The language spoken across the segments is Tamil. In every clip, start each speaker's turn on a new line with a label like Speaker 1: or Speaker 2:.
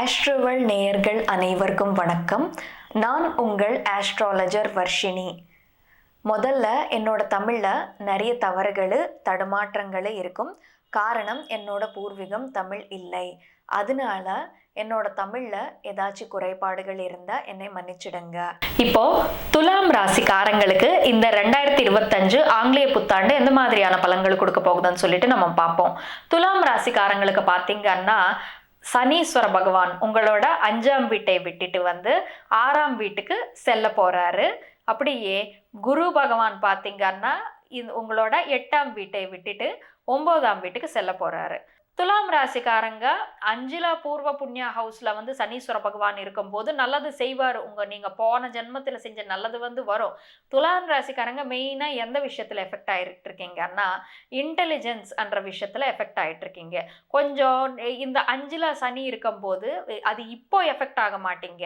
Speaker 1: ஆஸ்ட்ரோவல் நேயர்கள் அனைவருக்கும் வணக்கம். நான் உங்கள் ஆஸ்ட்ராலஜர் வர்ஷினி. முதல்ல என்னோட தமிழில் நிறைய தவறுகள் தடுமாற்றங்கள் இருக்கும். காரணம் என்னோட பூர்வீகம் தமிழ் இல்லை. அதனால என்னோட தமிழில் ஏதாச்சும் குறைபாடுகள் இருந்தால் என்னை மன்னிச்சிடுங்க. இப்போ துலாம் ராசிக்காரங்களுக்கு இந்த 2025 ஆங்கிலேய புத்தாண்டு எந்த மாதிரியான பலன்கள் கொடுக்க போகுதுன்னு சொல்லிட்டு நம்ம பார்ப்போம். துலாம் ராசிக்காரங்களுக்கு பார்த்தீங்கன்னா சனீஸ்வர பகவான் உங்களோட 5ஆம் வீட்டை விட்டுட்டு வந்து 6ஆம் வீட்டுக்கு செல்ல போறாரு. அப்படியே குரு பகவான் பார்த்தீங்கன்னா உங்களோட 8ஆம் வீட்டை விட்டுட்டு 9ஆம் வீட்டுக்கு செல்ல போறாரு. துலாம் ராசிக்காரங்க 5ல பூர்வ புண்ணிய ஹவுஸ்ல வந்து சனீஸ்வர பகவான் இருக்கும்போது நல்லது செய்வார். நீங்க போன ஜென்மத்துல செஞ்ச நல்லது வந்து வரும். துலாம் ராசிக்காரங்க மெயினா எந்த விஷயத்துல எஃபெக்ட் ஆயிட்டு இருக்கீங்கன்னா இன்டெலிஜென்ஸ் என்ற விஷயத்துல எஃபெக்ட் ஆயிட்டு இருக்கீங்க. கொஞ்சம் இந்த 5ல சனி இருக்கும்போது அது இப்போ எஃபெக்ட் ஆக மாட்டீங்க.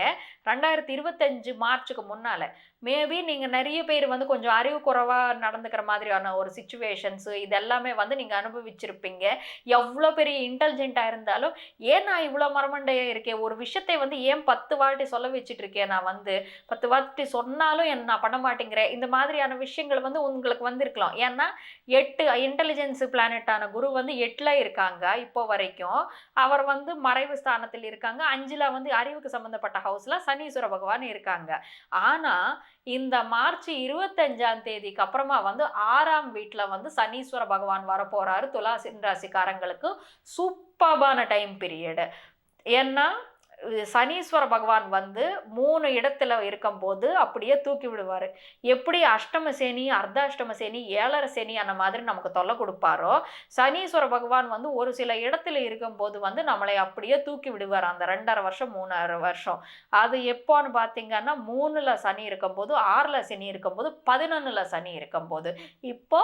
Speaker 1: 2025 மார்ச்சுக்கு முன்னால மேபி நீங்கள் நிறைய பேர் வந்து கொஞ்சம் அறிவு குறைவாக நடந்துக்கிற மாதிரியான ஒரு சிச்சுவேஷன்ஸு இதெல்லாமே வந்து நீங்கள் அனுபவிச்சிருப்பீங்க. எவ்வளோ பெரிய இன்டெலிஜென்ட்டாக இருந்தாலும் ஏன் நான் இவ்வளோ மரமண்டையாக இருக்கேன், ஒரு விஷயத்தை வந்து ஏன் 10 வாட்டி சொல்ல வச்சுட்டு இருக்கேன், நான் வந்து 10 வாட்டி சொன்னாலும் நான் பண்ண மாட்டேங்கிறேன், இந்த மாதிரியான விஷயங்கள் வந்து உங்களுக்கு வந்திருக்கலாம். ஏன்னா 8 இன்டெலிஜென்ஸ் பிளானட்டான குரு வந்து 8ல் இருக்காங்க. இப்போ வரைக்கும் அவர் வந்து மறைவு ஸ்தானத்தில் இருக்காங்க. 5ல் வந்து அறிவுக்கு சம்மந்தப்பட்ட ஹவுஸில் சனீஸ்வர பகவான் இருக்காங்க. ஆனால் இந்த மார்ச் 25ஆம் தேதிக்கு அப்புறமா வந்து 6ஆம் வீட்டில் வந்து சனீஸ்வர பகவான் வரப்போறாரு. துலா ராசிக்காரங்களுக்கு சூப்பர்பான டைம் பீரியடு. ஏன்னா சனீஸ்வர பகவான் வந்து 3 இடத்துல இருக்கும்போது அப்படியே தூக்கி விடுவார். எப்படி அஷ்டம சனி, அர்த்தாஷ்டம சனி, 7ரை சனி அந்த மாதிரி நமக்கு தொல்லை கொடுப்பாரோ, சனீஸ்வர பகவான் வந்து ஒரு சில இடத்துல இருக்கும்போது வந்து நம்மளை அப்படியே தூக்கி விடுவார். அந்த 2.5 வருஷம் 3.5 வருஷம் அது எப்போன்னு பார்த்தீங்கன்னா 3ல் சனி இருக்கும்போது, 6ல் சனி இருக்கும்போது, 11ல் சனி இருக்கும்போது. இப்போ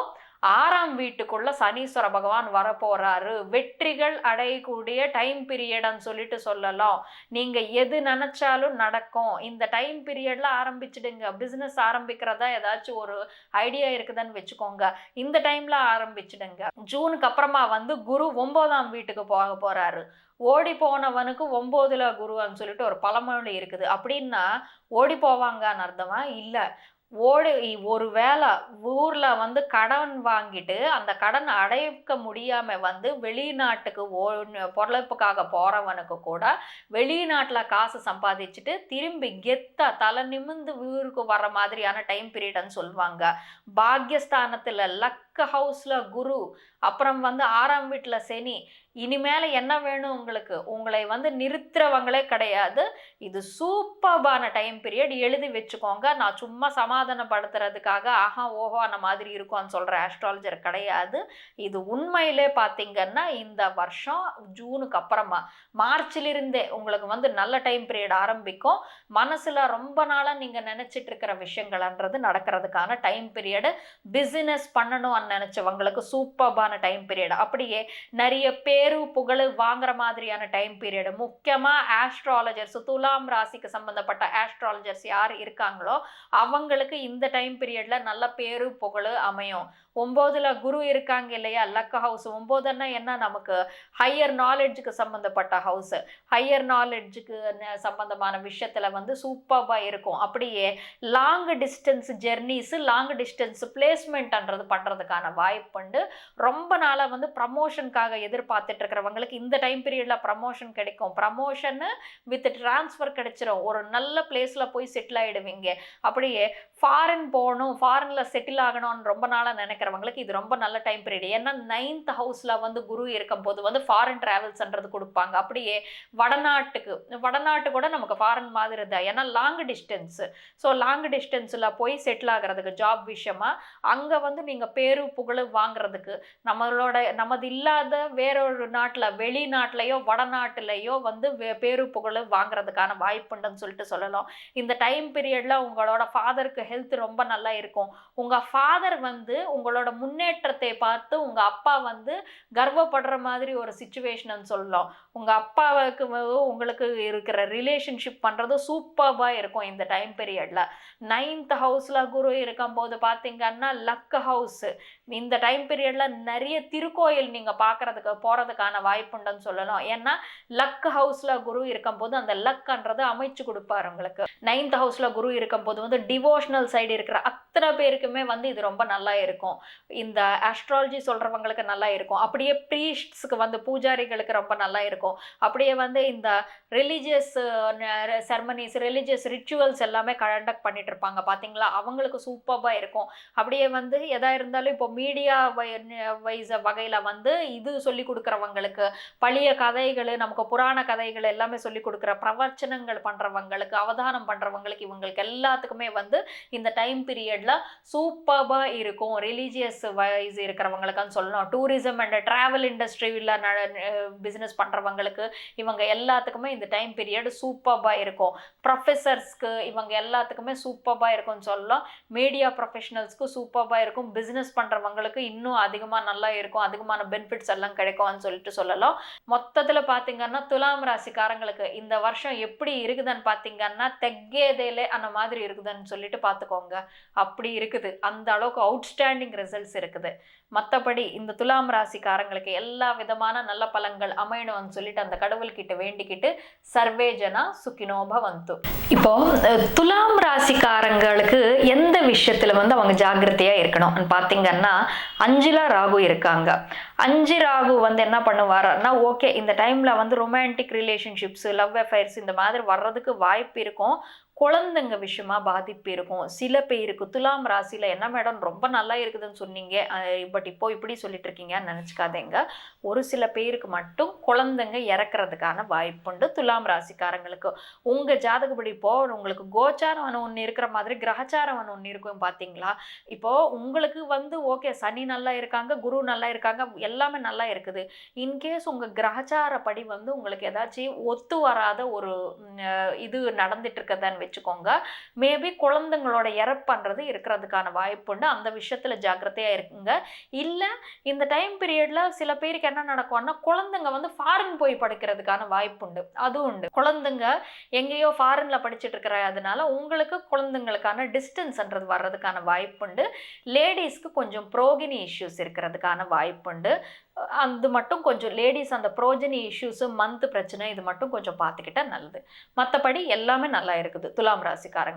Speaker 1: 6ஆம் வீட்டுக்குள்ள சனீஸ்வர பகவான் வரப்போறாரு. வெற்றிகள் அடையக்கூடிய டைம் பீரியட்னு சொல்லிட்டு சொல்லலாம். நீங்க எது நினைச்சாலும் நடக்கும். இந்த டைம் பீரியட்ல ஆரம்பிச்சிடுங்க. பிசினஸ் ஆரம்பிக்கிறதா ஏதாச்சும் ஒரு ஐடியா இருக்குதுன்னு வச்சுக்கோங்க, இந்த டைம்ல ஆரம்பிச்சிடுங்க. ஜூனுக்கு அப்புறமா வந்து குரு 9ஆம் வீட்டுக்கு போக போறாரு. ஓடி போனவனுக்கு 9ல் குருன்னு சொல்லிட்டு ஒரு பழமொழி இருக்குது. அப்படின்னா ஓடி போவாங்கன்னு அர்த்தமா? இல்லை. ஒரு வேளை ஊர்ல வந்து கடன் வாங்கிட்டு அந்த கடன் அடைக்க முடியாம வந்து வெளிநாட்டுக்கு பொருளப்புக்காக போறவனுக்கு கூட வெளிநாட்டுல காசு சம்பாதிச்சுட்டு திரும்பி கெத்தா தலை நிமிந்து ஊருக்கு வர மாதிரியான டைம் பீரியட்னு சொல்லுவாங்க. பாக்யஸ்தானத்துல லக் ஹவுஸ்ல குரு, அப்புறம் வந்து 6ஆம் வீட்டுல சனி. இனிமேல என்ன வேணும் உங்களுக்கு? உங்களை வந்து நிறுத்துறவங்களே கிடையாது. இது சூப்பர்பான டைம் பீரியட். எழுதி வச்சுக்கோங்க. நான் சும்மா சமாதானப்படுத்துறதுக்காக ஆஹா ஓஹோ அந்த மாதிரி இருக்கும்னு சொல்ற ஆஸ்ட்ராலஜர் கிடையாது. இது உண்மையிலே பார்த்தீங்கன்னா இந்த வருஷம் ஜூனுக்கு அப்புறமா மார்ச்சிலிருந்தே உங்களுக்கு வந்து நல்ல டைம் பீரியட் ஆரம்பிக்கும். மனசுல ரொம்ப நாளா நீங்க நினைச்சிட்டு இருக்கிற விஷயங்கள்ன்றது நடக்கிறதுக்கான டைம் பீரியடு. பிசினஸ் பண்ணணும் நினைச்சவங்களுக்கு சூப்பர்பான டைம் பீரியட். அப்படியே நிறைய பேரு புகழ் வாங்குற மாதிரியான டைம் பீரியட். முக்கியமா ஆஸ்ட்ராலஜர்ஸ், துலாம் ராசிக்கு சம்பந்தப்பட்ட ஆஸ்ட்ராலஜர்ஸ் யார் இருக்காங்களோ அவங்களுக்கு இந்த டைம் பீரியட்ல நல்ல பேரு புகழ் அமையும். 9ல் குரு இருக்காங்க இல்லையா, லக் ஹவுஸ். 9ன்னா என்ன, நமக்கு ஹையர் நாலேஜுக்கு சம்பந்தப்பட்ட ஹவுஸ். ஹையர் நாலேஜுக்கு சம்பந்தமான விஷயத்துல வந்து சூப்பர்பா இருக்கும். அப்படியே long distance journeys, long distance பிளேஸ்மெண்ட்ன்றது பண்றதுக்கான வாய்ப்புண்டு. ரொம்ப நாளா வந்து ப்ரமோஷனுக்காக எதிர்பார்த்துட்டு இருக்கிறவங்களுக்கு இந்த டைம் பீரியட்ல ப்ரமோஷன் கிடைக்கும். ப்ரமோஷன் வித் டிரான்ஸ்ஃபர் கிடைச்சிரும். ஒரு நல்ல பிளேஸ்ல போய் செட்டில் ஆயிடுவீங்க. அப்படியே ஃபாரின் போகணும், ஃபாரின்ல செட்டில் ஆகணும்னு ரொம்ப நாளா நினைக்கிறவங்களுக்கு இது ரொம்ப நல்ல டைம் பீரியட். ஏன்னா 9th ஹவுஸ்ல வந்து குரு இருக்கும்போது வந்து ஃபாரின் டிராவல்ஸ்ன்றது கொடுப்பாங்க. அப்படியே வடநாட்டு கூட நமக்கு ஃபாரின் மாதிரி தான். ஏன்னா லாங் டிஸ்டன்ஸ். ஸோ லாங் டிஸ்டன்ஸில் போய் செட்டில் ஆகிறதுக்கு ஜாப் விஷயமா அங்கே வந்து நீங்கள் பேரு புகழ் வாங்குறதுக்கு நமது இல்லாத வேறொரு நாட்டில், வெளிநாட்டிலையோ வடநாட்டிலையோ வந்து பேரு புகழ் வாங்குறதுக்கான வாய்ப்புண்டுன்னு சொல்லிட்டு சொல்லலாம். இந்த டைம் பீரியட்ல உங்களோட ஃபாதருக்கு ஹெல்த் ரொம்ப நல்லா இருக்கும். உங்க ஃபாதர் வந்து உங்களோட
Speaker 2: உங்களோட முன்னேற்றத்தை பார்த்து உங்கள் அப்பா வந்து கர்வப்படுற மாதிரி ஒரு சுச்சுவேஷன் சொல்லலாம். உங்கள் அப்பாவுக்கு உங்களுக்கு இருக்கிற ரிலேஷன்ஷிப் பண்ணுறது சூப்பராக இருக்கும் இந்த டைம் பீரியடில். 9th ஹவுஸில் குரு இருக்கும்போது பார்த்தீங்கன்னா லக் ஹவுஸ். இந்த டைம் பீரியடில் நிறைய திருக்கோயில் நீங்கள் போகிறதுக்கான வாய்ப்புண்டுன்னு சொல்லலாம். ஏன்னா லக் ஹவுஸில் குரு இருக்கும்போது அந்த லக்ன்றது அமைச்சு கொடுப்பாரு உங்களுக்கு. 9th ஹவுஸில் குரு இருக்கும்போது வந்து டிவோஷனல் சைடு இருக்கிற அத்தனை பேருக்குமே வந்து இது ரொம்ப நல்லா இருக்கும். இந்த ஆஸ்ட்ராலஜி சொல்கிறவங்களுக்கு நல்லா இருக்கும். அப்படியே ப்ரீஸ்ட்ஸுக்கு வந்து பூஜாரிகளுக்கு ரொம்ப நல்லா இருக்கும். அப்படியே வந்து இந்த ரிலீஜியஸ் செரமனிஸ், ரிலீஜியஸ் ரிச்சுவல்ஸ் எல்லாமே கண்டக்ட் பண்ணிட்டு இருப்பாங்க பார்த்தீங்களா, அவங்களுக்கு சூப்பராக இருக்கும். அப்படியே வந்து எதாக இருந்தாலும் இப்போ மீடியா வைஸ் வகையில் வந்து இது சொல்லி கொடுக்குறவங்களுக்கு, பழைய கதைகள், நமக்கு புராண கதைகள் எல்லாமே சொல்லி கொடுக்குற பிரவச்சனங்கள் பண்ணுறவங்களுக்கு, அவதானம் பண்ணுறவங்களுக்கு, இவங்களுக்கு எல்லாத்துக்குமே வந்து இந்த டைம் பீரியடில் சூப்பராக இருக்கும். ரிலீஜியஸ் வைஸ் இருக்கிறவங்களுக்குன்னு சொல்லணும். டூரிசம் அண்ட் ட்ராவல் இண்டஸ்ட்ரியில் பிஸ்னஸ் பண்ணுறவங்களுக்கு இவங்க எல்லாத்துக்குமே இந்த டைம் பீரியட் சூப்பராக இருக்கும். ப்ரொஃபஸர்ஸ்க்கு இவங்க எல்லாத்துக்குமே சூப்பராக இருக்கும்னு சொல்லலாம். மீடியா ப்ரொஃபஷனல்ஸ்க்கு சூப்பராக இருக்கும். பிஸ்னஸ் பண்ணுறவங்களுக்கு இன்னும் அதிகமாக நல்லா இருக்கும். அதிகமான பெனிஃபிட்ஸ் எல்லாம் கிடைக்கும்னு சொல்லிட்டு சொல்லலாம். மொத்தத்தில் பார்த்தீங்கன்னா துலாம் ராசிக்காரங்களுக்கு இந்த வருஷம் எப்படி இருக்குதுன்னு பார்த்தீங்கன்னா தெக்கேதேலே அந்த மாதிரி இருக்குதுன்னு சொல்லிட்டு பார்த்துக்கோங்க. அப்படி இருக்குது. அந்த அளவுக்கு அவுட்ஸ்டாண்டிங் ரிசல்ட்ஸ் இருக்குது. மற்றபடி இந்த துலாம் ராசிக்காரங்களுக்கு எல்லா விதமான நல்ல பலன்கள் அமையணும்னு சொல்லிட்டு அந்த கடவுள்கிட்ட வேண்டிக்கிட்டு சர்வே ஜனா சுகினோ பவந்து. இப்போ துலாம் ராசிக்காரங்களுக்கு எந்த விஷயத்துல வந்து அவங்க ஜாக்கிரதையா இருக்கணும் பார்த்தீங்கன்னா, 5ல ராகு இருக்காங்க. 5 ராகு வந்து என்ன பண்ணுவாருன்னா, ஓகே இந்த டைம்ல வந்து ரொமான்டிக் ரிலேஷன்ஷிப்ஸ், லவ் அஃபேர்ஸ் இந்த மாதிரி வர்றதுக்கு வாய்ப்பு இருக்கும். குழந்தைங்க விஷயமா பாதிப்பு இருக்கும். சில பேருக்கு துலாம் ராசியில் என்ன மேடம் ரொம்ப நல்லா இருக்குதுன்னு சொன்னீங்க, பட் இப்போ இப்படி சொல்லிட்டு இருக்கீங்கன்னு நினச்சிக்காதீங்க. ஒரு சில பேருக்கு மட்டும் குழந்தைங்க இறக்குறதுக்கான வாய்ப்புண்டு துலாம் ராசிக்காரங்களுக்கு. உங்கள் ஜாதகப்படி இப்போது உங்களுக்கு கோச்சாரம் ஒன்று இருக்கிற மாதிரி கிரகச்சாரம் ஒன்று இருக்கும் பார்த்தீங்களா. இப்போது உங்களுக்கு வந்து ஓகே சனி நல்லா இருக்காங்க, குரு நல்லா இருக்காங்க, எல்லாமே நல்லா இருக்குது. இன்கேஸ் உங்கள் கிரகச்சாரப்படி வந்து உங்களுக்கு ஏதாச்சும் ஒத்து வராத ஒரு இது நடந்துட்டு இருக்கதான்னு வச்சுக்கோங்க. மேபி குழந்தைங்களோட இறப்புன்றது இருக்கிறதுக்கான வாய்ப்புண்டு. அந்த விஷயத்துல ஜாக்கிரதையா இருக்குங்க. இல்லை இந்த டைம் பீரியட்ல சில பேருக்கு என்ன நடக்கும்னா, குழந்தைங்க வந்து ஃபாரின் போய் படிக்கிறதுக்கான வாய்ப்புண்டு. அதுவும் உண்டு. குழந்தைங்க எங்கேயோ ஃபாரின்ல படிச்சுட்டு இருக்கிறதுனால உங்களுக்கு குழந்தைங்களுக்கான டிஸ்டன்ஸ்ன்றது வர்றதுக்கான வாய்ப்புண்டு. லேடிஸ்க்கு கொஞ்சம் புரோகினி இஷ்யூஸ் இருக்கிறதுக்கான வாய்ப்புண்டு. அது மட்டும் கொஞ்சம் லேடிஸ் அந்த புரோஜனி இஷ்யூஸு, மந்த் பிரச்சனை இது மட்டும் கொஞ்சம் பார்த்துக்கிட்டா நல்லது. மற்றபடி எல்லாமே நல்லா இருக்குது துலாம் ராசிக்காரங்க.